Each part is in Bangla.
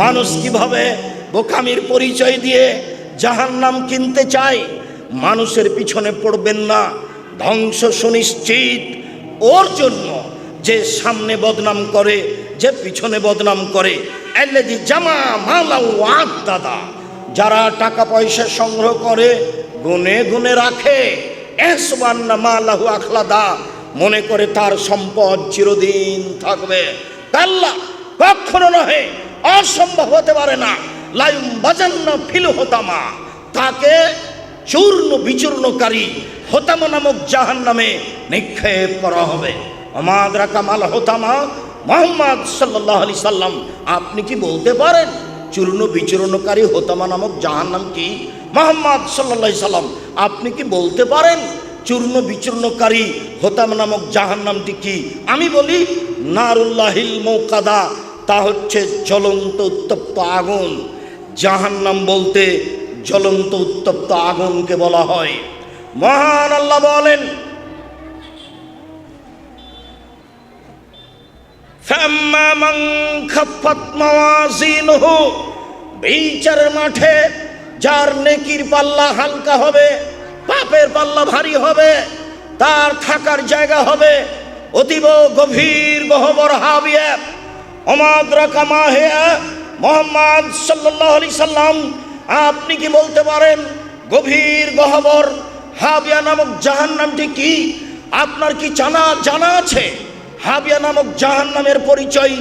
মানুষ কিভাবে বোকামির পরিচয় দিয়ে জাহান্নাম কিনতে চায়। মানুষের পিছনে পড়বেন না, ধ্বংস সুনিশ্চিত ওর জন্য যে সামনে বদনাম করে, যে পিছনে বদনাম করে। আল্লাযী জামা মালাও ওয়াদাদা, যারা টাকা পয়সা সংগ্রহ করে গুনে গুনে রাখে, এসবান্না মালাহু আখলাদা, মনে করে তার সম্পদ চিরদিন থাকবে। আল্লাহ কখনো নহে, অসম্ভব হতে পারে না। লায়ুম বাজান্না ফিল হোতামা, তাকে চূর্ণ বিচূর্ণকারী হোতামা নামক জাহান্নামে নিক্ষেপ করা হবে। আমাদরা কামাল হোতামা, মুহাম্মদ সাল্লাল্লাহু আলাইহি সাল্লাম আপনি কি বলতে পারেন চূর্ণ বিচূর্ণকারী হোতামা নামক জাহান্নাম কি? মুহাম্মদ সাল্লাল্লাহু আলাইহি সাল্লাম আপনি কি বলতে পারেন চূর্ণ বিচূর্ণকারী হোতামা নামক জাহান্নামটি কি? আমি বলি নারুল্লাহিল মৌকাদা, তা হচ্ছে জ্বলন্ত উত্তপ্ত আগুন। জাহান্নাম বলতে জ্বলন্ত উত্তপ্ত আগুনকে বলা হয়। মহান আল্লাহ বলেন, ফাম্মা মান খাফফাত মাওয়াজিনুহু, বিচারের মাঠে যার নেকির পাল্লা হালকা হবে, পাপের পাল্লা ভারী হবে, তার থাকার জায়গা হবে অতীব গভীর গহ্বর হাবিয়া। আমাদরাকা মা হিয়া, মুহাম্মদ সাল্লাল্লাহু আলাইহি সাল্লাম আপনি কি বলতে পারেন গভীর গহ্বর হাবিয়া নামক জাহান্নামটি কি? আপনার কি জানা আছে হাবিয়া নামক জাহান্নামের পরিচয়?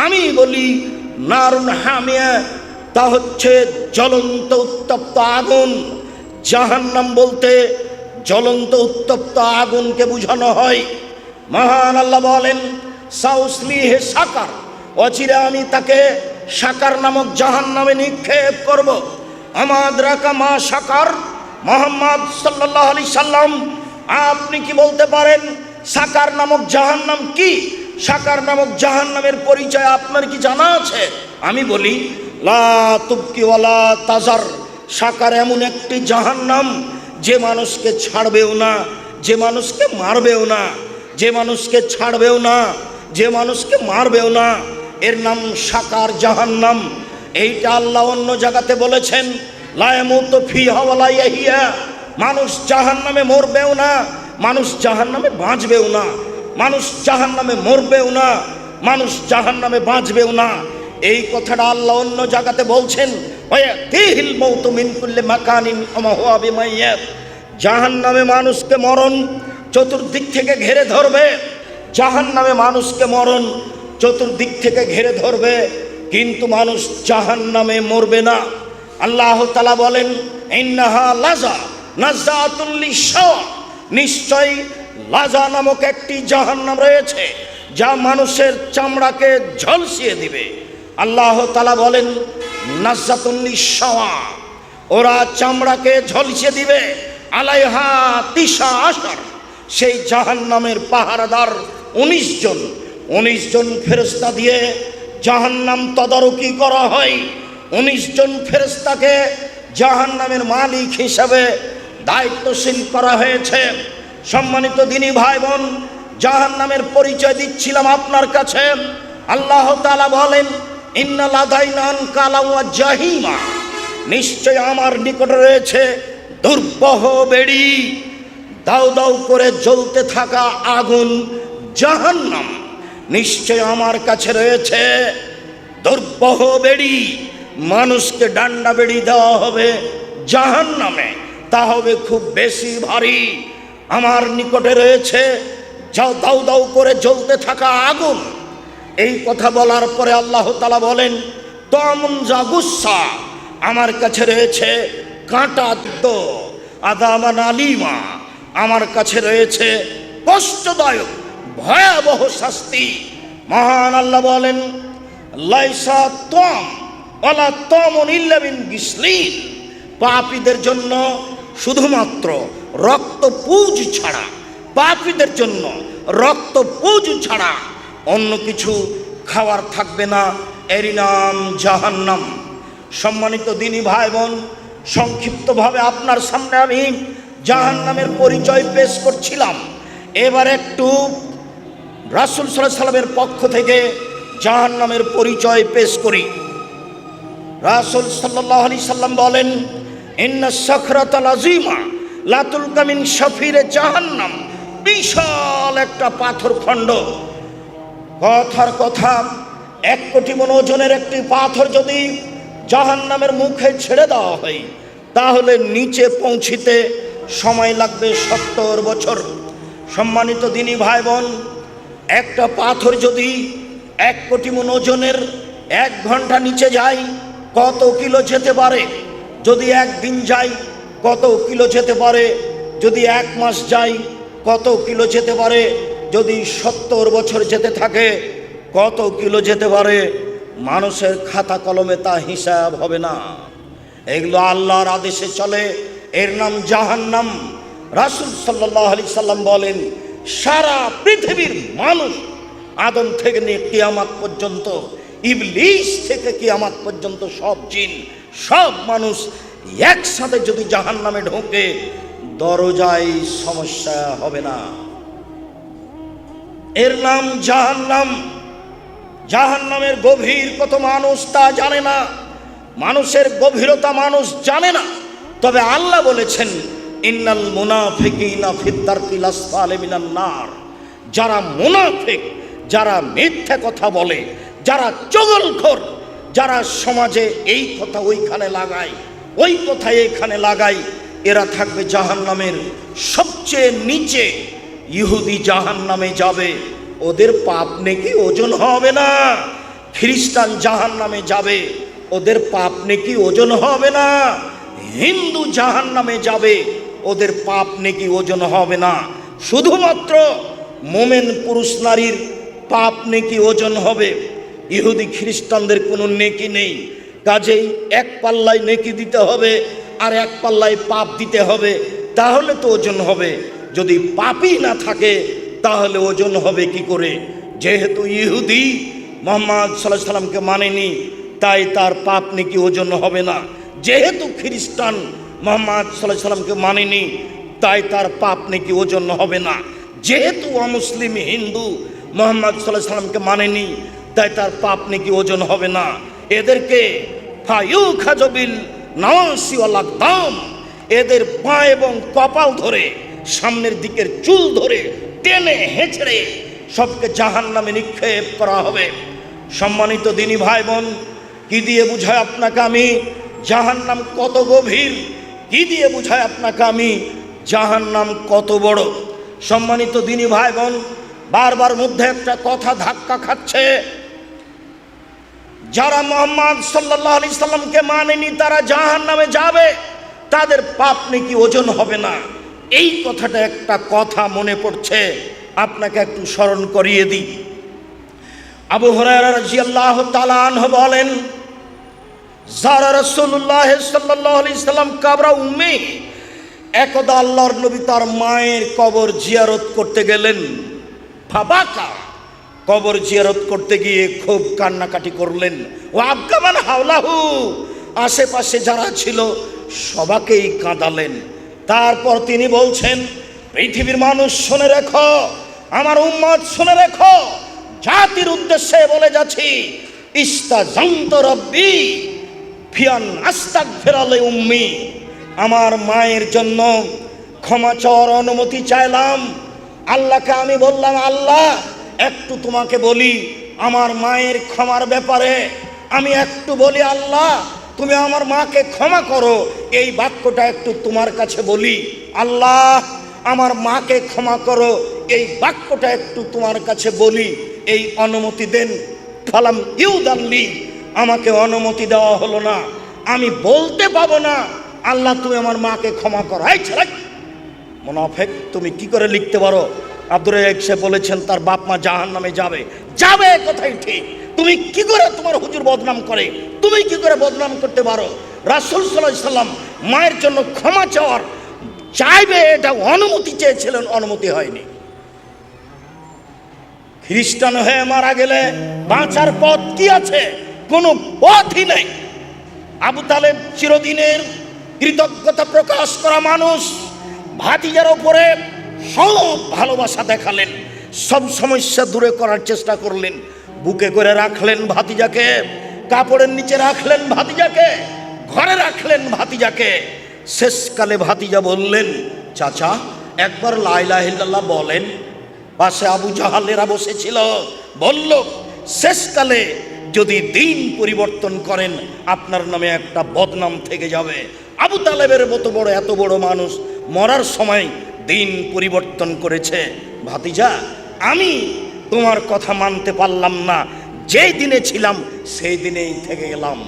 আমি বলি নারুন হামিয়া, তা হচ্ছে জ্বলন্ত উত্তপ্ত আগুন। জাহান্নাম বলতে জ্বলন্ত উত্তপ্ত আগুনকে বোঝানো হয়। মহান আল্লাহ বলেন, সাউসলিহে সাকার, অচিরে আমি তাকে সাকার নামক জাহান্নামে নিক্ষেপ করব। আমাদরাকা মা সাকার, মুহাম্মদ সাল্লাল্লাহু আলাইহি সাল্লাম আপনি কি বলতে পারেন সাকার নামক জাহান্নাম কি? সাকার নামক জাহান্নামের পরিচয় আপনার কি জানা আছে? আমি বলি লা তুবকি ওয়ালা তাজার, সাকার এমন একটি জাহান্নাম যে মানুষকে ছাড়বেও না, যে মানুষকে মারবেও না, যে মানুষকে ছাড়বেও না, যে মানুষকে মারবেও না, এর নাম সাকার জাহান্নাম। এইটা আল্লাহ অন্য জায়গাতে বলেছেন, লা ইয়ামুতু ফিহা ওয়ালা ইয়াহিয়া, মানুষ জাহান্নামে মরবেও না, মানুষ জাহান্নামে বাঁচবেও না, মানুষ জাহান্নামে মরবেও না, মানুষ জাহান্নামে বাঁচবেও না। এই কথাটা আল্লাহ অন্য জায়গাতে বলছেন, ওয়াতিহিল মাউতু মিন কুল্লি মাকানিন ওয়া মা হুয়া বিমাইয়্যিত, জাহান্নামে মানুষকে মরণ চতুর্দিক থেকে ঘিরে ধরবে। জাহান্নামে মানুষকে মরণ চতুর্দিক থেকে ঘিরে ধরবে, কিন্তু মানুষ জাহান্নামে মরবে না। আল্লাহ তাআলা বলেন, ইন্নাহা লাযা নাযাতুল লিশাওয়া, নিশ্চয়ই লাজা নামক একটি জাহান্নাম রয়েছে যা মানুষের চামড়াকে ঝলসিয়ে দিবে। আল্লাহ তাআলা বলেন নাযাতুল লিশাওয়া, ওরা চামড়াকে ঝলসিয়ে দিবে। আলাইহা তিসা আশার, সেই জাহান্নামের পাহারাদার 19 জন ফেরেশতা দিয়ে জাহান্নাম তদারকি করা হয়। 19 জন ফেরেশতাকে জাহান্নামের মালিক হিসাবে দায়িত্বশীল করা হয়েছে। সম্মানিত দিনী ভাই বোন, জাহান্নামের পরিচয় দিচ্ছিলাম আপনার কাছে। আল্লাহ তাআলা বলেন, ইন্না লাদাইনা আনকালা ওয়া জাহিমা, নিশ্চয় আমার নিকটে রয়েছে দুর্বহ বেড়ি, দাউ দাউ করে জ্বলতে থাকা আগুন জাহান্নাম। নিশ্চয় আমার কাছে রয়েছে দুর্বহ বেড়ি, মানুষকে ডান্ডা বেড়ি দেওয়া হবে জাহান্নামে, তা হবে খুব বেশি ভারী। আমার নিকটে রয়েছে দাউ দাউ করে জ্বলতে থাকা আগুন। এই কথা বলার পরে আল্লাহ তাআলা বলেন, তমন জাগুসা, আমার কাছে রয়েছে কাঁটা তো আদামান আলিমা, আমার কাছে রয়েছে কষ্টদায়ক ভয়াবহ শাস্তি। মহান আল্লাহ বলেন, লাইসা তম ওয়ালা তমন ইল্লা মিন গিসলিন, পাপীদের জন্য শুধুমাত্র রক্তপুঁজ ছাড়া, পাপীদের জন্য রক্তপুঁজ ছাড়া অন্য কিছু খাওয়ার থাকবে না, এরই নাম জাহান্নাম। সম্মানিত দিনী ভাই বোন, সংক্ষিপ্তভাবে আপনার সামনে আমি জাহান্নামের পরিচয় পেশ করছিলাম। এবার একটু রাসূল সাল্লাল্লাহু আলাইহি সাল্লামের পক্ষ থেকে জাহান্নামের পরিচয় পেশ করি। রাসূল সাল্লাল্লাহু আলাইহি সাল্লাম বলেন, ইন্না সাখরাতাল আযীমা লা তুলকা মিন শাফিরে জাহান্নাম। বিশাল একটা পাথর খণ্ড, কথার কথা 1 কোটি মণ ওজনের একটি পাথর যদি জাহান্নামের মুখে ছেড়ে দেওয়া হয়, তাহলে নিচে পৌঁছিতে সময় লাগবে 70 বছর। সম্মানিত দিনী ভাই বোন, একটা পাথর যদি 1 কোটি মণ ওজনের 1 ঘন্টা নিচে যায়, কত কিলো যেতে পারে? যদি 1 দিন যায়, কত কিলো যেতে পারে? যদি 1 মাস যায়, কত কিলো যেতে পারে? যদি 70 বছর যেতে থাকে, কত কিলো যেতে পারে? মানুষের খাতা কলমে তা হিসাব হবে না। এগুলো আল্লাহর আদেশে চলে, এর নাম জাহান্নাম। রাসূল সাল্লাল্লাহু আলাইহি সাল্লাম বলেন, সারা পৃথিবীর মানুষ, আদম থেকে নিয়ে কিয়ামত পর্যন্ত, ইবলিস থেকে কিয়ামত পর্যন্ত সব জিন, সব মানুষ একসাথে যদি জাহান্নামে ঢোকে, দরজায় সমস্যা হবে না। এর নাম জাহান্নাম। জাহান্নামের গভীর কত মানুষ তা জানে না, মানুষের গভীরতা মানুষ জানে না। তবে আল্লাহ বলেছেন, ইন্নাল মুনাফিকিনা ফিদ দারকিল আসফালি মিনান নার। যারা মুনাফিক, যারা মিথ্যা কথা বলে, যারা চগলখোর, যারা সমাজে এই কথা ওইখানে লাগায়, ওই কথা এইখানে লাগায়, এরা থাকবে জাহান্নামের সবচেয়ে নিচে। ইহুদি জাহান্নামে যাবে, ওদের পাপ নেকি ওজন হবে না। খ্রিস্টান জাহান্নামে যাবে, ওদের পাপ নেকি ওজন হবে না। হিন্দু জাহান্নামে যাবে, ওদের পাপ নেকি ওজন হবে না। শুধুমাত্র মোমেন পুরুষ নারীর পাপ নেকি ওজন হবে। ইহুদি খ্রিস্টানদের কোনো নেকি নেই। কাজেই 1 পাল্লায় নেকি দিতে হবে, আর 1 পাল্লায় পাপ দিতে হবে, তাহলে তো ওজন হবে। যদি পাপই না থাকে, তাহলে ওজন হবে কি করে? যেহেতু ইহুদি মুহাম্মদ সাল্লাল্লাহু আলাইহি সাল্লামকে মানেনি, তাই তার পাপ নেকি ওজন হবে না। যেহেতু খ্রিস্টান মুহাম্মদ সাল্লাল্লাহু আলাইহি সাল্লামকে মানেনি, তাই তার পাপ নেকি ওজন হবে না। যেহেতু অমুসলিম হিন্দু মুহাম্মদ সাল্লাল্লাহু আলাইহি সাল্লামকে মানেনি, তাই তার পাপ নেকি ওজন হবে না। এদেরকে ফায়ুখাজবিল নাওয়াসি ওয়াল আকদাম, এদের পা এবং কপাল ধরে, সামনের দিকের চুল ধরে টেনে হেঁচড়ে সবকে জাহান্নামে নিক্ষেপ করা হবে। সম্মানিত দিনী ভাই বোন, কি দিয়ে বুঝায় আপনাকে আমি জাহান্নাম কত গভীর? কি দিয়ে বুঝায় আপনাকে আমি জাহান্নাম কত বড়? সম্মানিত দিনী ভাই বোন, বারবার মধ্যে একটা কথা ধাক্কা খাচ্ছে, যারা মুহাম্মদ সাল্লাল্লাহু আলাইহি সাল্লামকে মানেনি তারা জাহান্নামে যাবে, তাদের পাপ নাকি ওজন হবে না। এই কথাটা একটা কথা মনে পড়ছে, আপনাকে একটু স্মরণ করিয়ে দিই। আবু হুরায়রা রাদিয়াল্লাহু তাআলা আনহু বলেন, যারা রাসূলুল্লাহ সাল্লাল্লাহু আলাইহি সাল্লাম কবরা উম্মি, একদা আল্লাহর নবী তার মায়ের কবর জিয়ারত করতে গেলেন। ফাবাকা, কবর জিয়ারত করতে গিয়ে খুব কান্নাকাটি করলেন। ও আবকামান হাওলাহু, আশেপাশে যারা ছিল সবাকেই কাঁদালেন। তারপর তিনি বলছেন, পৃথিবীর মানুষ শুনে রেখো, আমার উম্মত শুনে রেখো, জাতির উদ্দেশ্যে বলে যাচ্ছি, ইস্তাজান্ত রব্বি ফিয়ান আস্তাগফিরা লি উম্মি, আমার মায়ের জন্য ক্ষমা চাওয়ার অনুমতি চাইলাম। আল্লাহকে আমি বললাম, আল্লাহ একটু তোমাকে বলি আমার মায়ের ক্ষমার ব্যাপারে, আমি একটু বলি, আল্লাহ তুমি আমার মাকে ক্ষমা করো, এই বাক্যটা একটু তোমার কাছে বলি। আল্লাহ আমার মাকে ক্ষমা করো, এই বাক্যটা একটু তোমার কাছে বলি, এই অনুমতি দেন। ফালাম ইউদাল্লি, আমাকে অনুমতি দেওয়া হলো না। আমি বলতে পাবো না, আল্লাহ তুমি আমার মাকে ক্ষমা করো। এই ছেলে মুনাফিক, তুমি কি করে লিখতে পারো? আব্দুর রাজ্জাক সাহেব বলেছেন তার বাপ মা জাহান্নামে যাবে। যাবে কথাই ঠিক, তুমি কি করে তোমার হুজুর বদনাম করে, তুমি কি করে বদনাম করতে পারো? রাসূল সাল্লাল্লাহু আলাইহি সাল্লাম মায়ের জন্য ক্ষমা চাওয়ার চাইবে, এটা অনুমতি চেয়েছিলেন, অনুমতি হয়নি। খ্রিস্টান হয়ে মারা গেলে বাঁচার পথ কি আছে? কোনো পথই নেই। আবু তালেব চিরদিনের কৃতজ্ঞতা প্রকাশ করা মানুষ, ভাতিজার ওপরে সব ভালোবাসা দেখালেন, সব সমস্যা দূরে করার চেষ্টা করলেন, বুকে করে রাখলেন ভাতিজাকে, কাপড়ের নিচে রাখলেন ভাতিজাকে, ঘরে রাখলেন ভাতিজাকে। শেষকালে ভাতিজা বললেন, চাচা একবার লা ইলাহা ইল্লাল্লাহ বলেন। পাশে আবু জাহালেরা বসেছিল, বলল, শেষকালে যদি দিন পরিবর্তন করেন আপনার নামে একটা বদনাম থেকে যাবে। আবু তালেবের মতো বড় এত বড় মানুষ মরার সময় দিন পরিবর্তন করেছে। ভাতিজা, আমি তোমার কথা মানতে পারলাম না, যেই দিনে ছিলাম সেই দিনেই থেকে গেলাম।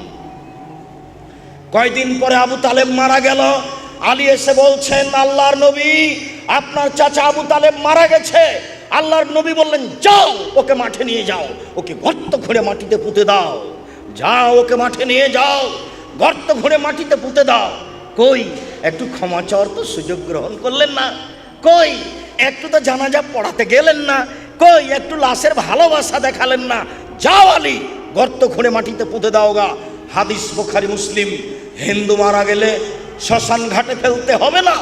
কয়দিন পরে আবু তালেব মারা গেল। আলী এসে বলছেন, আল্লাহর নবী, আপনার চাচা আবু তালেব মারা গেছে। আল্লাহর নবী বললেন, যাও ওকে মাঠে নিয়ে যাও, ওকে গর্ত খুঁড়ে মাটিতে পুঁতে দাও। যাও ওকে মাঠে নিয়ে যাও, গর্ত খুঁড়ে মাটিতে পুঁতে দাও। কই একটু ক্ষমা চাওয়ার তো সুযোগ গ্রহণ করলেন না? কই একটু তো জানাজা পড়াতে গেলেন না? কই একটু লাশের ভালোবাসা দেখালেন না? যাও আলী, গর্ত খুঁড়ে মাটিতে পুঁতে দাও গা। হাদিস বুখারী মুসলিম। হিন্দু মারা গেলে শ্মশান ঘাটে ফেলতে হবে না,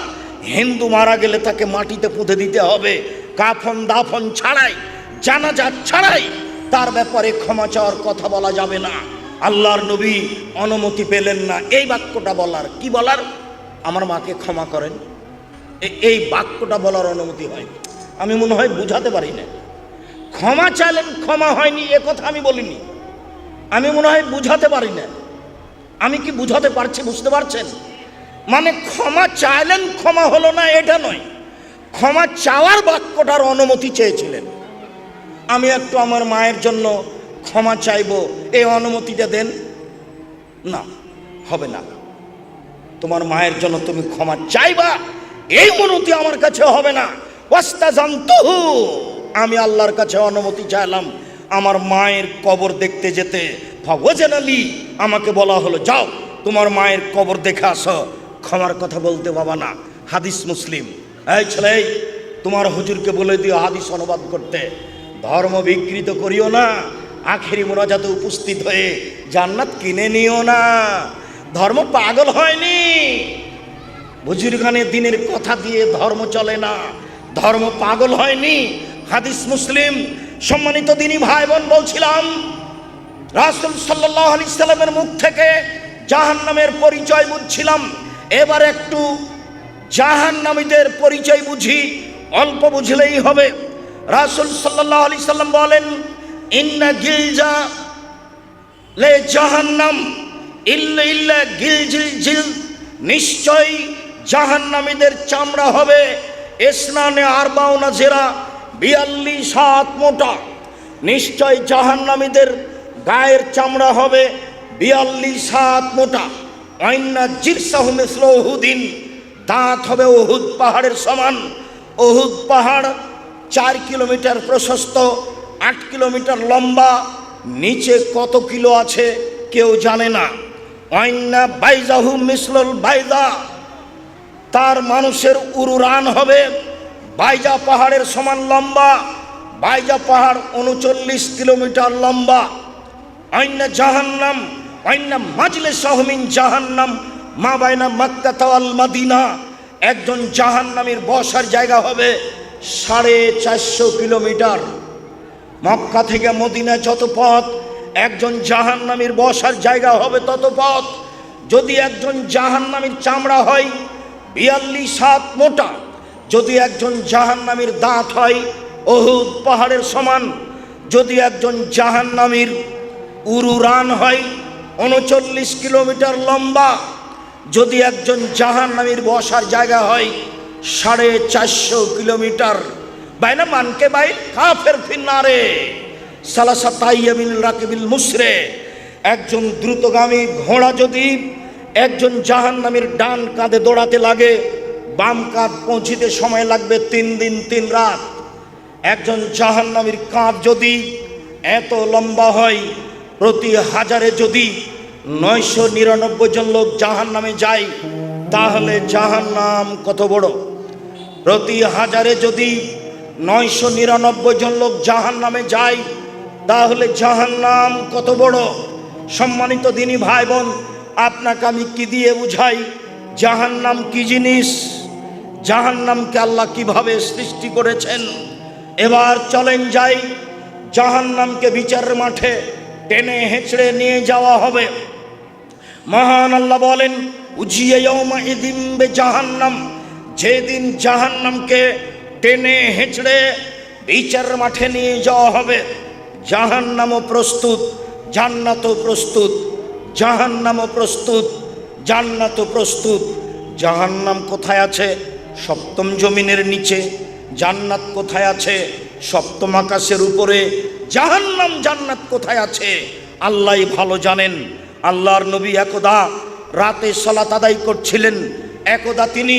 হিন্দু মারা গেলে তাকে মাটিতে পুঁতে দিতে হবে, কাফন দাফন ছাড়াই, জানাজা ছাড়াই। তার ব্যাপারে ক্ষমা চাওয়ার কথা বলা যাবে না। আল্লাহর নবী অনুমতি পেলেন না এই বাক্যটা বলার। কি বলার? আমার মাকে ক্ষমা করেন, এই বাক্যটা বলার অনুমতি হয়। আমি মনে হয় বুঝাতে পারি না। ক্ষমা চাইলেন, ক্ষমা হয়নি এ কথা আমি বলিনি। আমি মনে হয় বুঝাতে পারি না। আমি কি বুঝাতে পারছি? বুঝতে পারছেন? মানে ক্ষমা চাইলেন, ক্ষমা হলো না এটা নয়, ক্ষমা চাওয়ার বাক্যটার অনুমতি চেয়েছিলেন। আমি একটু আমার মায়ের জন্য ক্ষমা চাইবো, এই অনুমতিটা দেন। না, হবে না। তোমার মায়ের জন্য তুমি ক্ষমা চাইবা, এই অনুমতি আমার কাছে হবে না। ওয়াস্তাজানতুহু, আমি আল্লাহর কাছে অনুমতি চাইলাম আমার মায়ের কবর দেখতে যেতে। ফাওয়াজানালি, আমাকে বলা হলো, যাও তোমার মায়ের কবর দেখে আসো। ক্ষমার কথা বলতে বাবা না। হাদিস মুসলিম। এই ছেলে, তোমার হুজুরকে বলে দিও হাদিস অনুবাদ করতে। ধর্ম বিকৃত করিও না, আখেরি মোনাজাতে উপস্থিত হয়ে জান্নাত কিনে নিও না। ধর্ম পাগল হয়নি। বুজুর্গানের দিনের কথা দিয়ে ধর্ম চলে না, ধর্ম পাগল হয়নি। হাদিস মুসলিম। সম্মানিত দিনী ভাই বোন, বলছিলাম রাসূল সাল্লাল্লাহু আলাইহি সাল্লামের মুখ থেকে জাহান্নামের পরিচয় বুঝছিলাম। এবার একটু জাহান্নামীদের পরিচয় বুঝি, অল্প বুঝলেই হবে। রাসূল সাল্লাল্লাহু আলাইহি সাল্লাম বলেন, ইন্না গিলজা লে জাহান্নাম ইল্লা ইল্লা গিলজিল, নিশ্চয় জাহান্নামীদের চামড়া হবে ইসনানে আরবাউনা জেরা, 42 হাত মোটা। নিশ্চয় জাহান্নামীদের গায়ের চামড়া হবে 42 হাত মোটা। আইন্না জিরসাহু মিসলু উহুদিন, দাঁত হবে উহুদ পাহাড়ের সমান। উহুদ পাহাড় 4 কিলোমিটার প্রশস্ত, 8 কিলোমিটার লম্বা। নিচে কত কিলো আছে কেউ জানে না। আইন্না বাইজাহু মিসলুল বাইদা, তার মানুষের উরুরান হবে বাইজা পাহাড়ের সমান লম্বা। বাইজা পাহাড় 39 কিলোমিটার লম্বা। আইন্না জাহান্নাম, আইন্না মাজলিসাহু মিন জাহান্নাম মা বাইনা মক্কা ওয়াল মদিনা, একজন জাহান্নামীর বসার জায়গা হবে 450 কিলোমিটার। মক্কা থেকে মদিনা যত পথ, একজন জাহান্নামীর বসার জায়গা হবে তত পথ। যদি একজন জাহান্নামীর চামড়া হয় 42 হাত মোটা, যদি একজন জাহান্নামীর দাঁত হয় উহুদ পাহাড়ের সমান, যদি একজন জাহান্নামীর উরুরান হয় 39 কিলোমিটার লম্বা, যদি একজন জাহান্নামীর বসার জায়গা হয় 450 কিলোমিটার। বাইনা মানকে বাই কাফের ফিন্নারে সালাসাতাইয়ামিল রাকিবিল মুসরে, একজন দ্রুতগামী ঘোড়া যদি একজন জাহান্নামীর ডান কাঁধে দৌড়াতে লাগে, বাম কাঁধ পৌঁছিতে সময় লাগবে 3 দিন 3 রাত। একজন জাহান্নামীর কাঁধ যদি এত লম্বা হয়, প্রতি হাজারে যদি 999 জন লোক জাহান্নামে যায়, তাহলে জাহান্নাম কত বড়? প্রতি হাজারে যদি 999 জন লোক জাহান্নামে যায়, তাহলে জাহান্নাম কত বড়? সম্মানিত দিনী ভাই বোন, আপনাকে আমি কি দিয়ে বুঝাই জাহান্নাম কি জিনিস, জাহান্নামকে আল্লাহ কিভাবে সৃষ্টি করেছেন। এবার চলেন যাই জাহান্নামকে বিচারের মাঠে টেনে হেঁচড়ে নিয়ে যাওয়া হবে। মহান আল্লাহ বলেন, উজিয়া ইয়াউমা ইযিম বিজাহান্নাম, যেদিন জাহান্নামকে টেনে হেঁচড়ে বিচার মাঠে নিয়ে যাওয়া হবে। জাহান্নামও প্রস্তুত, জান্নাতও প্রস্তুত। জাহান্নামও প্রস্তুত, জান্নাতও প্রস্তুত। জাহান্নাম কোথায় আছে? সপ্তম জমিনের নিচে। জান্নাত কোথায় আছে? সপ্তম আকাশের উপরে। জাহান্নাম জান্নাত কোথায় আছে আল্লাহই ভালো জানেন। আল্লাহর নবী একদা রাতে সালাত আদায় করছিলেন। একদা তিনি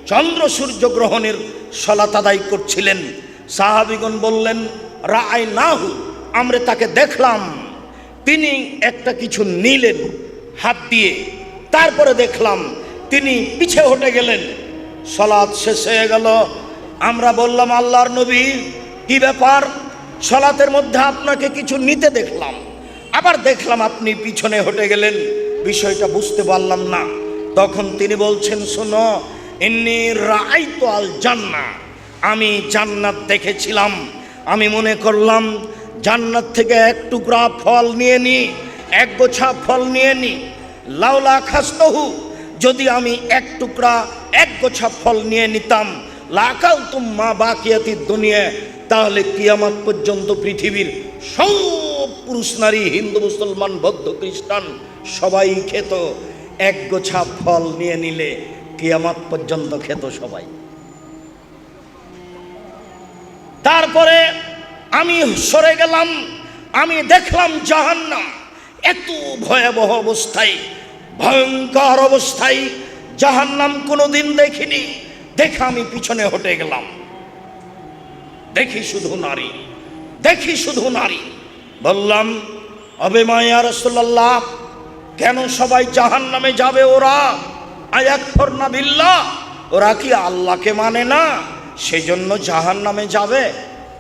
চন্দ্র সূর্য গ্রহণের সালাত আদায় করছিলেন। সাহাবীগণ বললেন, রাআইনাহু, আমরা তাকে দেখলাম। তিনি একটা কিছু নিলেন হাত দিয়ে, তারপরে দেখলাম তিনি পিছে হটে গেলেন। সালাত শেষ হয়ে গেল। আমরা বললাম, আল্লাহর নবী, কি ব্যাপার? সালাতের মধ্যে আপনাকে কিছু নিতে দেখলাম, আবার দেখলাম আপনি পিছনে হটে গেলেন, বিষয়টা বুঝতে পারলাম না। তখন তিনি বলছেন, শোনো, ইন্নী রাআইতু আল জান্নাহ, আমি জান্নাত দেখেছিলাম। আমি মনে করলাম জান্নাত থেকে এক টুকরা ফল নিয়ে নি, এক গোছা ফল নিয়ে নি। লাউলা খাস্তহু, যদি আমি এক টুকরা এক গোছা ফল নিয়ে নিতাম, লাকালতুম মা বাকিয়াতিদ দুনিয়া, তাহলে কিয়ামত পর্যন্ত পৃথিবীর সব পুরুষ নারী, হিন্দু মুসলমান বৌদ্ধ খ্রিস্টান সবাই খেত। এক গোছা ফল নিয়ে নিলে কিয়ামত পর্যন্ত খেত সবাই। তারপরে আমি সরে গেলাম, আমি দেখলাম জাহান্নাম এত ভয়াবহ অবস্থায়, ভয়ঙ্কর অবস্থায়। জাহান্নাম কোনোদিন দেখিনি। দেখে আমি পিছনে হটে গেলাম। দেখি শুধু নারী, দেখি শুধু নারী। বললাম, আবে মায়া রাসূলুল্লাহ, কেন সবাই জাহান্নামে যাবে? ওরা আয়াকফুরনা বিল্লাহ, ওরা কি আল্লাহকে মানে না, সেজন্য জাহান্নামে যাবে?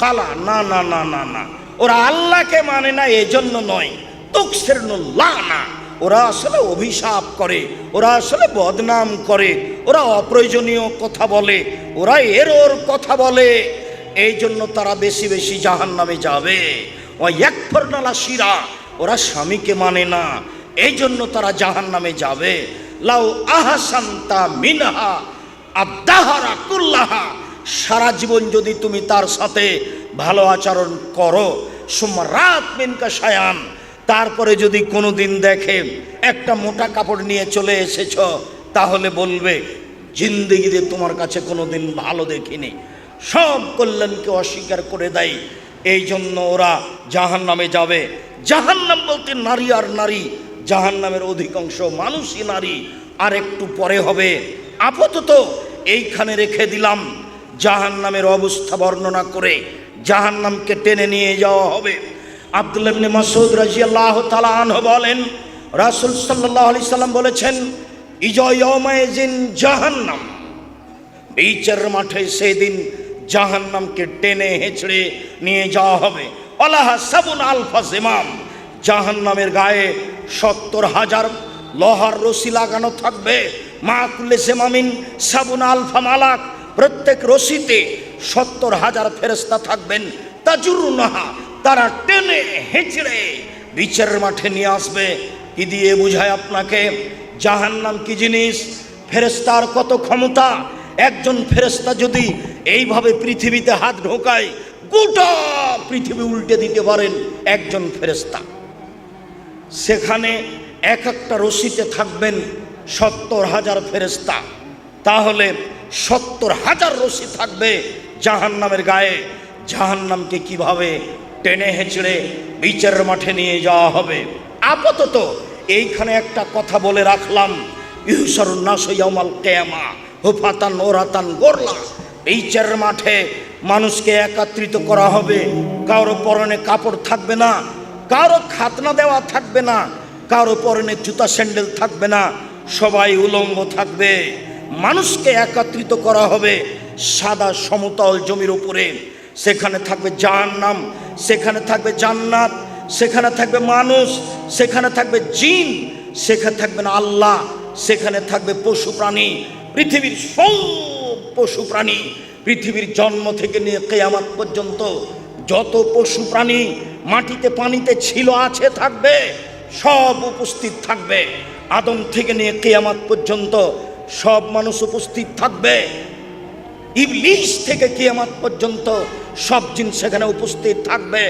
কালা, না না না না না, ওরা আল্লাহকে মানে না এজন্য নয়। তুকসিরুল্লাহ না, ওরা আসলে অভিশাপ করে, ওরা আসলে বদনাম করে, ওরা অপ্রয়োজনীয় কথা বলে, ওরা এরর কথা বলে, এই জন্য তারা বেশি বেশি জাহান্নামে যাবে। ওয়ায়াকফুরনাল আশিরা, ওরা স্বামীকে মানে না, এই জন্য তারা জাহান্নামে যাবে। লাউ আহসানতা মিনহা আদ-দাহরা কুল্লাহা, সারা জীবন যদি তুমি তার সাথে ভালো আচরণ করো, সুম্মা রাত মিনকা শায়ান, তারপরে যদি কোনোদিন দেখে একটা মোটা কাপড় নিয়ে চলে এসেছ, তাহলে বলবে জিন্দেগিতে তোমার কাছে কোনোদিন ভালো দেখিনি। সব কল্যাণকে অস্বীকার করে দেয়, এই জন্য ওরা জাহান্নামে যাবে। জাহান্নাম বলতে নারী আর নারী, জাহান্নামের অধিকাংশ মানুষই নারী। আর একটু পরে হবে। আপাতত এইখানে রেখে দিলাম জাহান্নামের অবস্থা বর্ণনা করে। জাহান্নামকে টেনে নিয়ে যাওয়া হবে। আব্দুল্লাহ ইবনে মাসউদ রাদিয়াল্লাহু তাআলা আনহু বলেন, রাসূল সাল্লাল্লাহু আলাইহি সাল্লাম বলেছেন, ইজা ইয়াউমাইজিন জাহান্নাম, বিচার মাঠে সেদিন জাহান্নামকে টেনে হেঁচড়ে নিয়ে যাওয়া হবে। আলাহা সাবুন আলফা জিমাম, জাহান্নামের গায়ে ৭০,০০০ লোহার রশি লাগানো থাকবে। মা কুল্লে জিমামিন সাবুন আলফা মালাক, প্রত্যেক রশিতে ৭০,০০০ ফেরেশতা থাকবেন। তাজুরুনাহা, তারা টেনে হেঁচড়ে বিচারের মাঠে নিয়ে আসবে। কি দিয়ে বুঝায় আপনাকে জাহান্নাম কি জিনিস? ফেরেশতার কত ক্ষমতা! একজন ফেরেশতা যদি এইভাবে পৃথিবীতে হাত ঢোকায়, গোটা পৃথিবী উল্টে দিতে পারেন একজন ফেরেশতা। সেখানে এক একটা রশিতে থাকবেন ৭০,০০০ ফেরেশতা। তাহলে ৭০,০০০ রশি থাকবে জাহান্নামের গায়ে। জাহান্নামকে কিভাবে টেনে হেঁচড়ে বিচারের মাঠে নিয়ে যাওয়া হবে। আপাতত এইখানে একটা কথা বলে রাখলাম, ইহশারুন নাসু ইয়াউমাল কিয়ামা হুফাতান ওরাতান গোরলা, বিচারের মাঠে মানুষকে একত্রিত করা হবে। কারো পরনে কাপড় থাকবে না, কারো খাতনা দেওয়া থাকবে না, কারো পরনে জুতা স্যান্ডেল থাকবে না, সবাই উলঙ্গ থাকবে। মানুষকে একত্রিত করা হবে সাদা সমতল জমির উপরে। সেখানে থাকবে জাহান্নাম, সেখানে থাকবে জান্নাত, সেখানে থাকবে মানুষ, সেখানে থাকবে জিন, সেখানে থাকবে না আল্লাহ, সেখানে থাকবে পশু প্রাণী। পৃথিবীর সব পশু প্রাণী, পৃথিবীর জন্ম থেকে নিয়ে কিয়ামত পর্যন্ত যত পশু প্রাণী মাটিতে পানিতে ছিল, আছে, থাকবে, সব উপস্থিত থাকবে। আদম থেকে নিয়ে কিয়ামত পর্যন্ত সব মানুষ উপস্থিত থাকবে। ইবলিস থেকে কিয়ামত পর্যন্ত সব জিন সেখানে উপস্থিত থাকবে।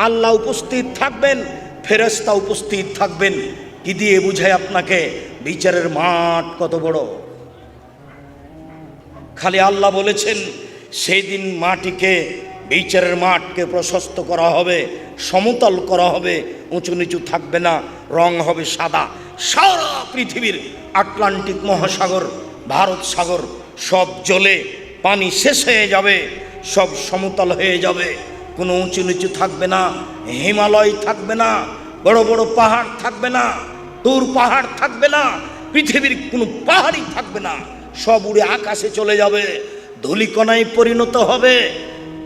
আল্লাহ উপস্থিত থাকবেন, ফেরেশতা উপস্থিত থাকবেন। কি দিয়ে বুঝায় আপনাকে বিচারের মাঠ কত বড়? খালি আল্লাহ বলেছেন সেই দিন মাটিকে, বিচারের মাঠকে প্রশস্ত করা হবে, সমতল করা হবে, উঁচু নিচু থাকবে না, রং হবে সাদা। সারা পৃথিবীর আটলান্টিক মহাসাগর, ভারত সাগর সব জলে পানি শেষ হয়ে যাবে, সব সমতল হয়ে যাবে, কোনো উঁচু নিচু থাকবে না, হিমালয় থাকবে না, বড় বড় পাহাড় থাকবে না, দূর পাহাড় থাকবে না, পৃথিবীর কোনো পাহাড়ই থাকবে না, সব উড়ে আকাশে চলে যাবে, ধূলিকণায় পরিণত হবে,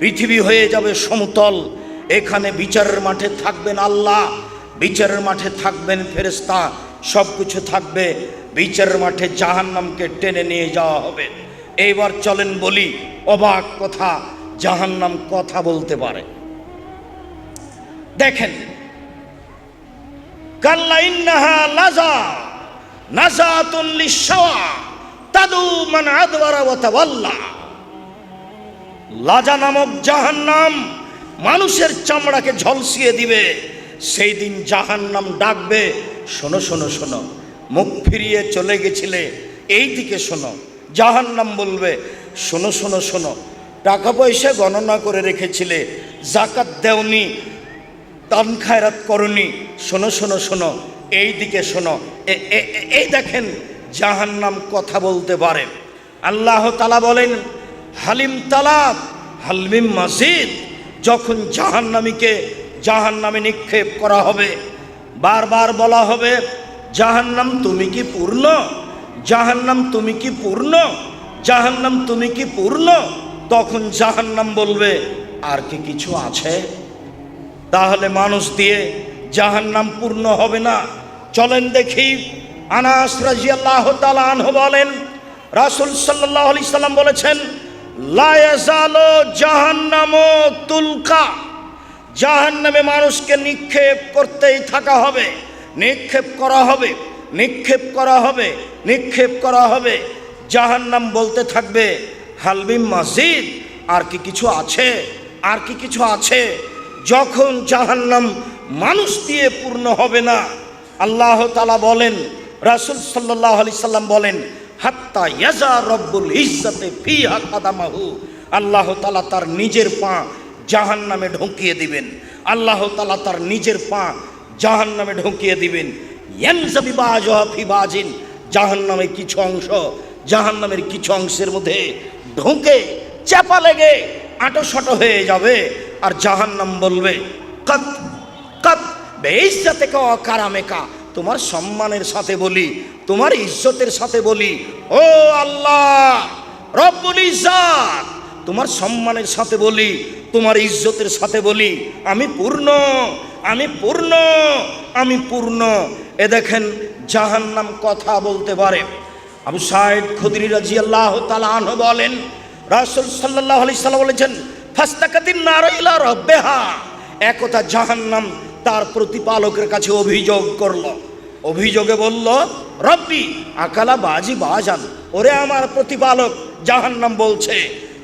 পৃথিবী হয়ে যাবে সমতল। এখানে বিচারের মাঠে থাকবেন আল্লাহ, বিচারের মাঠে থাকবেন ফেরেশতা, সব কিছু থাকবে। বিচারের মাঠে জাহান্নামকে টেনে নিয়ে যাওয়া হবে। এইবার চলেন বলি অবাক কথা, জাহান্নাম কথা বলতে পারে। দেখেন, কাল্লা ইন্নাহা লাযা নাযাতুন লিশ-শাওয়া তাদু মান আদবারা ওয়া তাওয়াল্লা। লাজা নামক জাহান্নাম মানুষের চামড়াকে ঝলসিয়ে দিবে। সেই দিন জাহান্নাম ডাকবে, শোনো শোনো শোনো, মুখ ফিরিয়ে চলে গেছিলে, এই দিকে শোনো। জাহান্নাম বলবে, শোনো শোনো শোনো, টাকা পয়সা গণনা করে রেখেছিলে, যাকাত দেওনি, দান খায়রাত করনি, শোনো শোনো শোনো, এই দিকে শোনো। এই দেখেন জাহান্নাম কথা বলতে পারে। আল্লাহ তাআলা বলেন, হালিম তালাব হালমিম মাজিদ। যখন জাহান্নামীকে জাহান্নামে নিক্ষেপ করা হবে, বারবার বলা হবে, জাহান্নাম তুমি কি পূর্ণ, জাহান্নাম তুমি কি পূর্ণ, জাহান্নাম তুমি কি পূর্ণ। তখন জাহান্নাম বলবে, আর কি কিছু আছে? তাহলে মানুষ দিয়ে জাহান্নাম পূর্ণ হবে না। চলেন দেখি, আনাস রাদিয়াল্লাহু তাআলা আনহু বলেন, রাসূল সাল্লাল্লাহু আলাইহি সাল্লাম বলেছেন, লা ইয়াজালু জাহান্নামু তুলকা। জাহান্নামে মানুষকে নিক্ষেপ করতেই থাকা হবে, নিক্ষেপ করা হবে, নিক্ষেপ করা হবে, নিক্ষেপ করা হবে। জাহান্নাম বলতে থাকবে, হালবিম মাজিদ, আর কি কিছু আছে, আর কি কিছু আছে। যখন জাহান্নাম মানুষ দিয়ে পূর্ণ হবে না, আল্লাহ তাআলা বলেন, রাসূল সাল্লাল্লাহু আলাইহি সাল্লাম বলেন, হাত্তা ইয়াজা রব্বুল ইজ্জাতে ফিহা কাদামাহু। আল্লাহ তাআলা তার নিজের পা জাহান্নামে ঢুকিয়ে দিবেন। আল্লাহ তাআলা তার নিজের পা জাহান্নামে ঢুকিয়ে দিবেন। ইয়ানজাবি বাজুহা ফি বাজিন। জাহান্নামের কিছু অংশ জাহান্নামের কিছু অংশের মধ্যে ঢুকে চাপা লেগে আঁটোশাটো হয়ে যাবে। আর জাহান্নাম বলবে, কাত কাত বেইজ্জাতিকা ওয়া কারামিকা। তোমার সম্মানের সাথে বলি, তোমার ইজ্জতের সাথে বলি, ও আল্লাহ রব্বুল ইজ্জাত, তোমার সম্মানের সাথে বলি, তোমার ইজ্জতের সাথে বলি, আমি পূর্ণ, আমি পূর্ণ, আমি পূর্ণ। এ দেখেন জাহান্নাম কথা বলতে পারে। আবু সাঈদ খুদরি রাদিয়াল্লাহু তাআলা আনহু বলেন, রাসূল সাল্লাল্লাহু আলাইহি সাল্লাম বলেছেন, ফাস্তাকাতিন নারু ইলা রাব্বিহা। একথা জাহান্নাম তার প্রতিপালকের কাছে অভিযোগ করলো। অভিযোগে বলল, রব্বি আকালা বাজি বাজান। ওরে আমার প্রতিপালক, জাহান্নাম বলছে,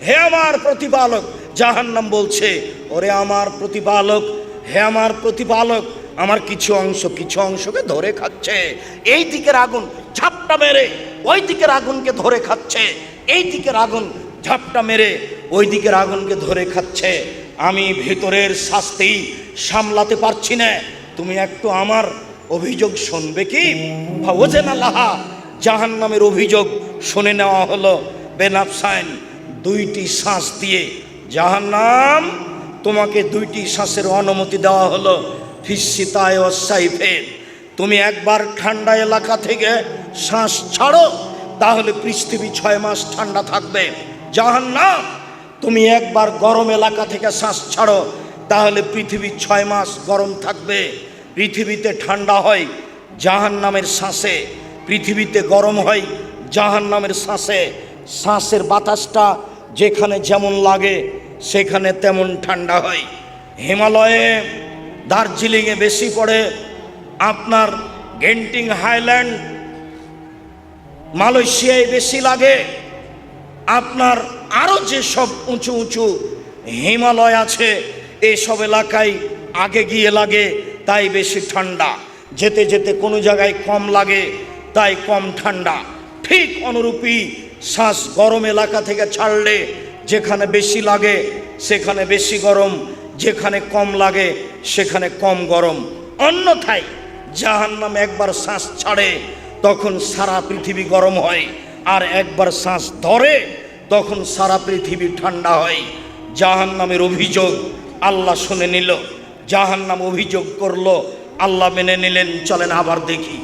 হে আমার প্রতিপালক, জাহান্নাম বলছে, ওরে আমার প্রতিপালক, হে আমার প্রতিপালক, আমার কিছু অংশকে ধরে খাচ্ছে। এই দিকের আগুন ঝাপটা মেরে ওই দিকের আগুনকে ধরে খাচ্ছে, এই দিকের আগুন ঝাপটা মেরে ওই দিকের আগুনকে ধরে খাচ্ছে। আমি ভেতরের শাস্তি সামলাতে পারছি না, তুমি একটু আমার অভিযোগ শুনবে কি? ফাওয়াজানা লাহা। জাহান্নামের অভিযোগ শুনে নেওয়া হলো। বেনাফসাইন, দুইটি শ্বাস দিয়ে। জাহান্নাম, তোমাকে দুইটি শ্বাসের অনুমতি দেওয়া হলো। ফিসসিতায় ও সাইফে। তুমি একবার ঠান্ডা এলাকা থেকে শ্বাস ছাড়ো, তাহলে পৃথিবী 6 মাস ঠান্ডা থাকবে। জাহান্নাম, তুমি একবার গরম এলাকা থেকে শ্বাস ছাড়ো, তাহলে পৃথিবী 6 মাস গরম থাকবে। পৃথিবীতে ঠান্ডা হয় জাহান্নামের শ্বাসে, পৃথিবীতে গরম হয় জাহান্নামের শ্বাসে। শ্বাসের বাতাসটা যেখানে যেমন লাগে সেখানে তেমন ঠান্ডা হয়। হিমালয়ে দার্জিলিংয়ে বেশি পড়ে, আপনার গেন্টিং হাইল্যান্ড মালয়েশিয়ায় বেশি লাগে, আপনার আরও যেসব উঁচু উঁচু হিমালয় আছে এসব এলাকায় আগে গিয়ে লাগে, তাই বেশি ঠান্ডা। যেতে যেতে কোনো জায়গায় কম লাগে, তাই কম ঠান্ডা। ঠিক অনুরূপী শ্বাস গরম এলাকা থেকে ছাড়লে যেখানে বেশি লাগে সেখানে বেশি গরম, যেখানে কম লাগে সেখানে কম গরম। অন্যথায় জাহান্নাম একবার শ্বাস ছাড়ে তখন সারা পৃথিবী গরম হয়, আর একবার শ্বাস ধরে তখন সারা পৃথিবী ঠান্ডা হয়। জাহান্নামের অভিযোগ আল্লাহ শুনে নিল, জাহান্নাম অভিযোগ করলো, আল্লাহ মেনে নিলেন। চলেন আবার দেখি।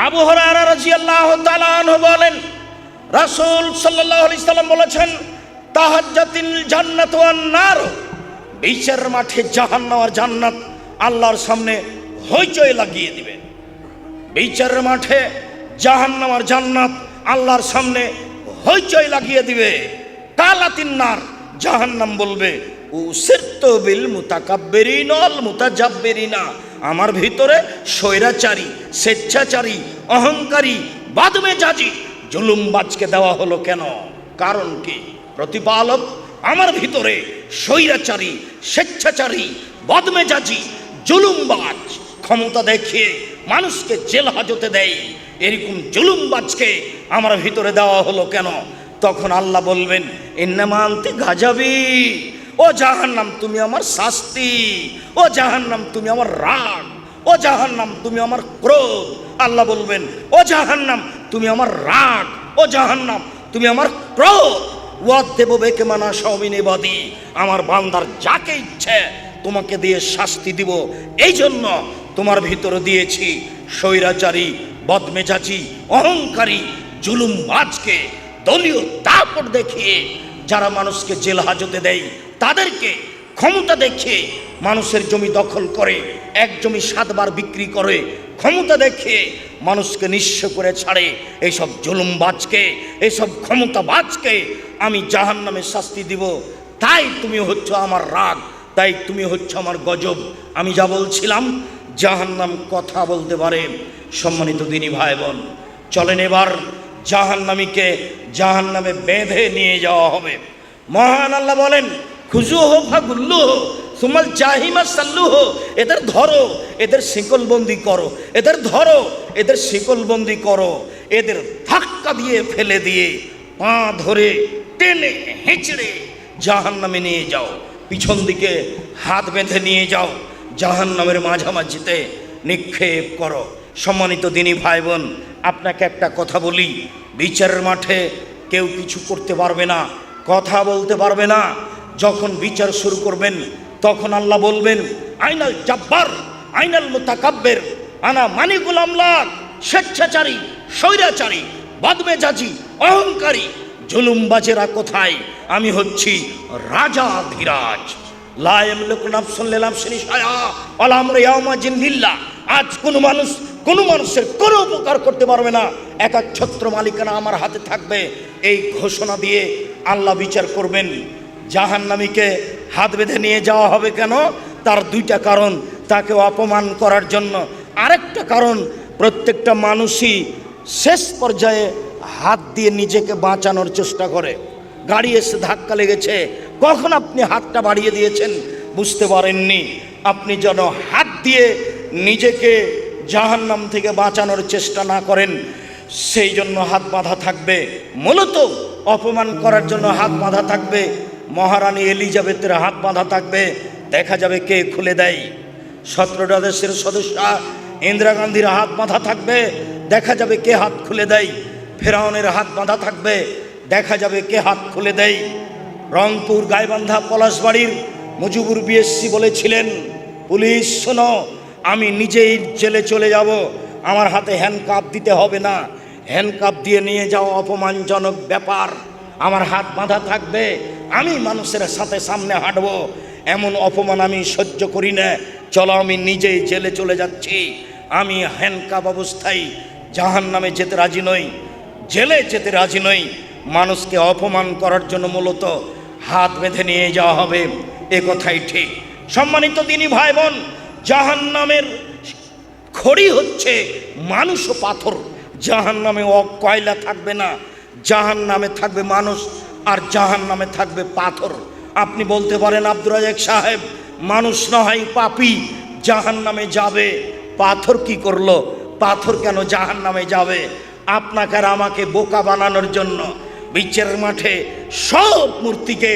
আবু হুরায়রা রাদিয়াল্লাহু তাআলা আনহু বলেন, রাসূল সাল্লাল্লাহু আলাইহি সাল্লাম বলেছেন, তাহাজ্জাতিল জান্নাতু ওয়ান নার, বিচারের মাঠে জাহান্নাম আর জান্নাত আল্লাহর সামনে হইচই লাগিয়ে দিবে। বিচারের মাঠে জাহান্নাম আর জান্নাত আল্লাহর সামনে হইচই লাগিয়ে দিবে। কালাতিন নার, জাহান্নাম বলবে, উসিরতু বিল মুতাকাব্বিরিনা ওয়াল মুতাজাব্বিরিনা, আমার ভিতরে স্বৈরাচারী, স্বেচ্ছাচারী, অহংকারী, বাদমেজাজি, জুলুমবাজকে দেওয়া হলো কেন? কারণ কি? প্রতিপালক আমার ভিতরে স্বৈরাচারী, স্বেচ্ছাচারী, বদমেজাজি, জুলুমবাজ, ক্ষমতা দেখিয়ে মানুষকে জেল হাজতে দেয়, এরকম জুলুমবাজকে আমার ভিতরে দেওয়া হলো কেন? তখন আল্লাহ বলবেন, ইন্নামা আনতি গাজাবি, ও জাহান্নাম তুমি আমার শাস্তি, ও জাহান্নাম তুমি আমার রাগ, ও জাহান্নাম তুমি আমার ক্রোধ। আল্লাহ বলবেন, ও জাহান্নাম তুমি আমার রাগ, ও জাহান্নাম তুমি আমার ক্রোধ। ওয়াদ দেব বেকে মানা সবিনে বাদী, আমার বান্দার যাকে ইচ্ছে তোমাকে দিয়ে শাস্তি দিব। এই জন্য তোমার ভিতরে দিয়েছি স্বৈরাচারী, বদমেজাজি, অহংকারী, জুলুমবাজকে। দলীয় দাপট দেখিয়ে যারা মানুষকে জেল হাজতে দেয়, তাদেরকে ক্ষমতা দেখিয়ে মানুষের জমি দখল করে, এক জমি 7 বার বিক্রি করে, ক্ষমতা দেখিয়ে মানুষকে নিঃস্ব করে ছাড়ে, এইসব জুলুমবাজকে, এইসব ক্ষমতাবাজকে আমি জাহান্নামে শাস্তি দিব। তাই তুমি হচ্ছ আমার রাগ, তাই তুমি হচ্ছ আমার গজব। আমি যা বলছিলাম, জাহান্নাম কথা বলতে পারে। সম্মানিত দিনী ভাই বোন, চলেন এবার জাহান্নামীকে জাহান্নামে বেঁধে নিয়ে যাওয়া হবে। মহান আল্লাহ বলেন, খুজুহু ফাগুল্লুহু সুমাল জাহিমা সাল্লুহু, এদের ধরো, এদের শিকলবন্দি করো, এদের ধরো, এদের শিকলবন্দি করো, এদের ধাক্কা দিয়ে ফেলে দিয়ে পা ধরে টেনে হেঁচড়ে জাহান্নামে নিয়ে যাও, পিছন দিকে হাত বেঁধে নিয়ে যাও, জাহান্নামের মাঝামাঝিতে নিক্ষেপ করো। সম্মানিত দিনী ভাই বোন, আপনাকে একটা কথা বলি, বিচারের মাঠে কেউ কিছু করতে পারবে না, কথা বলতে পারবে না। যখন বিচার শুরু করবেন তখন আল্লাহ বলবেন, আইনাল জাব্বার, আইনাল মুতাকাব্বির, আনা মানিকুল আমলাক, স্বেচ্ছাচারী, স্বৈরাচারী, বদমেজাজি, অহংকারী, জুলুমবাজেরা কোথায়? আমি হচ্ছি রাজা ধীরাজ। লা ইয়ামলিকু নাফসুন লিনাফসিন শাইআ ওয়াল আমরু ইয়াওমাইযিন লিল্লাহ। আজ কোনো মানুষ কোনো মানুষের কোনো উপকার করতে পারবে না, একাচ্ছত্র মালিকানা আমার হাতে থাকবে। এই ঘোষণা দিয়ে আল্লাহ বিচার করবেন। জাহান্নামীকে হাত বেঁধে নিয়ে যাওয়া হবে কেন? তার 2টা কারণ, তাকে অপমান করার জন্য, আরেকটা কারণ, প্রত্যেকটা মানুষই শেষ পর্যায়ে হাত দিয়ে নিজেকে বাঁচানোর চেষ্টা করে। গাড়ি এসে ধাক্কা লেগেছে, কখন আপনি হাতটা বাড়িয়ে দিয়েছেন বুঝতে পারেননি, আপনি যেন হাত দিয়ে নিজেকে জাহান্নাম থেকে বাঁচানোর চেষ্টা না করেন, সেই জন্য হাত বাঁধা থাকবে। মূলত অপমান করার জন্য হাত বাঁধা থাকবে। মহারানী এলিজাবেথের হাত বাঁধা থাকবে, দেখা যাবে কে খুলে দেয়। 17টা দেশের সদস্য ইন্দিরা গান্ধীর হাত বাঁধা থাকবে, দেখা যাবে কে হাত খুলে দেয়। ফেরাউনের হাত বাঁধা থাকবে, দেখা যাবে কে হাত খুলে দেয়। রংপুর গাইবান্ধা পলাশবাড়ির মুজিবুর বিএসসি বলেছিলেন, পুলিশ শোনো, আমি নিজেই জেলে চলে যাব, আমার হাতে হ্যান্ডকাপ দিতে হবে না, হ্যান্ডকাপ দিয়ে নিয়ে যাওয়া অপমানজনক ব্যাপার, আমার হাত বাঁধা থাকবে, আমি মানুষের সাথে সামনে হাঁটবো, এমন অপমান আমি সহ্য করি না, চলো আমি নিজেই জেলে চলে যাচ্ছি। আমি হ্যান্ডকাপ অবস্থায় জাহান্নামে যেতে রাজি নই, জেলে যেতে রাজি নই। মানুষকে অপমান করার জন্য মূলত হাত বেঁধে নিয়ে যাওয়া হবে, এ কথাই ঠিক। সম্মানিত দিনী ভাই বোন, জাহান্নামের খড়ি হচ্ছে মানুষ ও পাথর। জাহান্নামে কয়লা থাকবে না, জাহান্নামে থাকবে মানুষ, আর জাহান্নামে থাকবে পাথর। আপনি বলতে পারেন আব্দুর রাজ্জাক সাহেব, মানুষ না হয় পাপী, জাহান্নামে যাবে, পাথর কি করলো? পাথর কেন জাহান্নামে যাবে? আপনাকে আর আমাকে বোকা বানানোর জন্য বিচারের মাঠে সব মূর্তিকে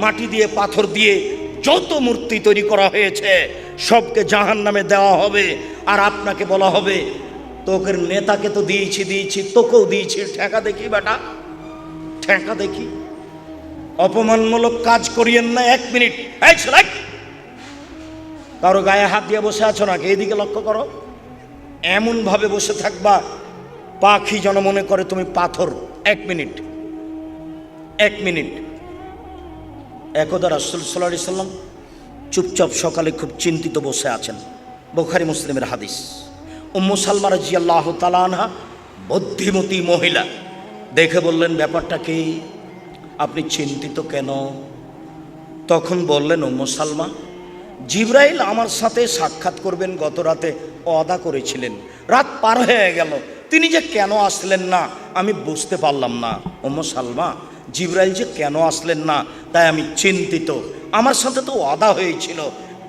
মাটি দিয়ে পাথর দিয়ে যত মূর্তি তৈরি করা হয়েছে সবকে জাহান্নামে দেওয়া হবে। আর আপনাকে বলা হবে তোকে নেতাকে তো দিয়েছি, তোকেও দিয়েছি, ঠেকা দেখি বেটা, ঠেকা দেখি। অপমানমূলক কাজ করিয়েন না। 1 মিনিট, কারো গায়ে হাত দিয়ে বসে আছো নাকি? এইদিকে লক্ষ্য করো। এমন ভাবে বসে থাকবা পাখি যেন মনে করে তুমি পাথর। 1 মিনিট, 1 মিনিট। একদা রাসূল সাল্লাল্লাহু আলাইহি সাল্লাম চুপচাপ সকালে খুব চিন্তিত বসে আছেন। বুখারী মুসলিমের হাদিস। উম্মু সালমা রাদিয়াল্লাহু তাআলা আনহা বুদ্ধিমতী মহিলা, দেখে বললেন ব্যাপারটা কি, আপনি চিন্তিত কেন? তখন বললেন, উম্মু সালমা, জিবরাইল আমার সাথে সাক্ষাৎ করবেন গত রাতে ওয়াদা করেছিলেন, রাত পার হয়ে গেল, তিনি যে কেন আসলেন না আমি বুঝতে পারলাম না। উম্মু সালমা, জিবরাইল যে কেন আসলেন না তাই আমি চিন্তিত। আমার সাথে তো ওয়াদা হয়েছিল,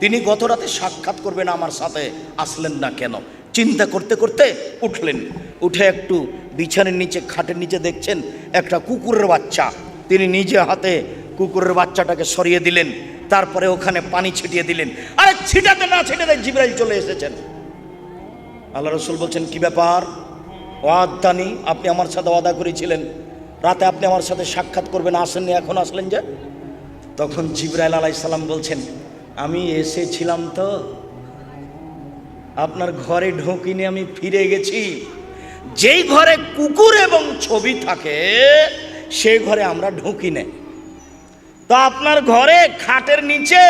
তিনি গত রাতে সাক্ষাৎ করবেন, আমার সাথে আসলেন না কেন? চিন্তা করতে করতে উঠলেন, উঠে একটু বিছানের নিচে, খাটের নিচে দেখছেন একটা কুকুরের বাচ্চা। তিনি নিজে হাতে কুকুরের বাচ্চাটাকে সরিয়ে দিলেন, তারপরে ওখানে পানি ছিটিয়ে দিলেন। আরে ছিটাতে না ছিটাতে জিবরাইল চলে এসেছেন। আল্লাহ রাসূল বলছেন, কি ব্যাপার? ওয়াদানি, আপনি আমার সাথে ওয়াদা করেছিলেন রাতে আপনি আমার সাথে সাক্ষাৎ করবেন, আসেননি, এখন আসলেন যে? তখন জিবরাইল আলাইহিস সালাম বলছেন, আমি এসেছিলাম তো, আপনার ঘরে ঢুকিনি, আমি ফিরে গেছি। যেই ঘরে কুকুর এবং ছবি থাকে সেই ঘরে আমরা ঢুকি না। তো আপনার ঘরে খাটের নিচে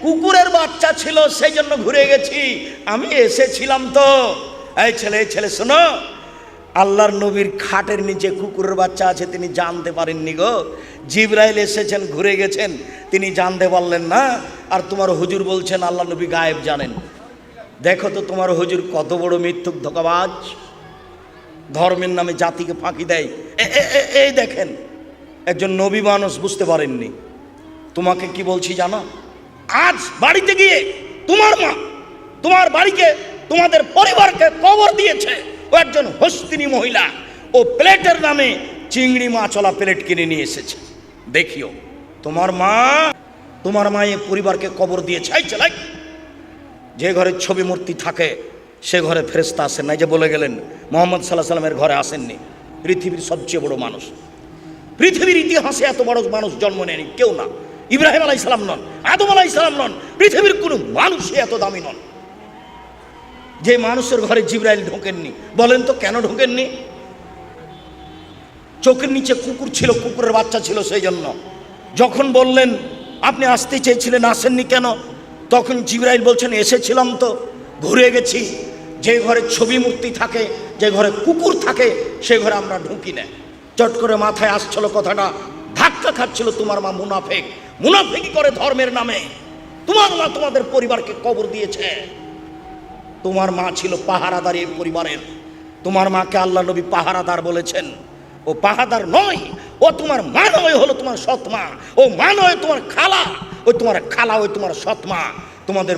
কুকুরের বাচ্চা ছিল, সেই জন্য ঘুরে গেছি, আমি এসেছিলাম তো। এই ছেলে শোনো, আল্লাহর নবীর খাটের নিচে কুকুরের বাচ্চা আছে তিনি জানতে পারেননি গো। জিবরাইল এসেছেন, ঘুরে গেছেন, তিনি জানতে পারলেন না। আর তোমার হুজুর বলছেন আল্লাহ নবী গায়েব জানেন। দেখো তো তোমার হুজুর কত বড় মিথ্যুক, ধোঁকাবাজ, ধর্মের নামে জাতিকে ফাঁকি দেয়। এই দেখেন, একজন নবী মানুষ বুঝতে পারেননি। তোমাকে কি বলছি জানো? আজ বাড়িতে গিয়ে তোমার মা তোমার বাড়িকে, তোমাদের পরিবারকে কবর দিয়েছে। ও একজন হস্তিনী মহিলা, ও প্লেটের নামে চিংড়ি মাছওয়ালা প্লেট কিনে নিয়ে এসেছে। দেখিও তোমার মা এই পরিবারকে কবর দিয়েছে। যে ঘরে ছবি মূর্তি থাকে সে ঘরে ফেরেশতা আসেন না। যে বলে গেলেন মুহাম্মদ সাল্লাল্লাহু আলাইহি ওয়াসাল্লামের ঘরে আসেননি। পৃথিবীর সবচেয়ে বড় মানুষ, পৃথিবীর ইতিহাসে এত বড় মানুষ জন্ম নেয়নি কেউ না। ইব্রাহিম আলাইহিস সালাম নন, আদম আলাইহিস সালাম নন, পৃথিবীর কোনো মানুষই এত দামি নন। যে মানুষের ঘরে জিবরাইল ঢোকেননি, বলেন তো কেন ঢোকেননি? চোখের নিচে কুকুর ছিল, কুকুরের বাচ্চা ছিল, সেই জন্য। যখন বললেন আপনি আসতে চেয়েছিলেন, আসেননি কেন? তখন জিবরাইল বলছেন এসেছিলাম তো, ঘুরে গেছি। যে ঘরে ছবি মূর্তি থাকে, যে ঘরে কুকুর থাকে, সে ঘরে আমরা ঢুকি না। চট করে মাথায় আসছিল কথাটা, ধাক্কা খাচ্ছিল। তোমার মা মুনাফিকি করে ধর্মের নামে। তোমার মা তোমাদের পরিবারকে কবর দিয়েছে। তোমার মা ছিল পাহারাদার এই পরিবারের। তোমার মাকে আল্লাহ নবী পাহারাদার বলেছেন। ও পাহারাদার নয়, ও তোমার মা নয়, হলো তোমার সৎ মা। ও মা নয় তোমার খালা, ওই তোমার খালা, ওই তোমার সৎ মা। তোমাদের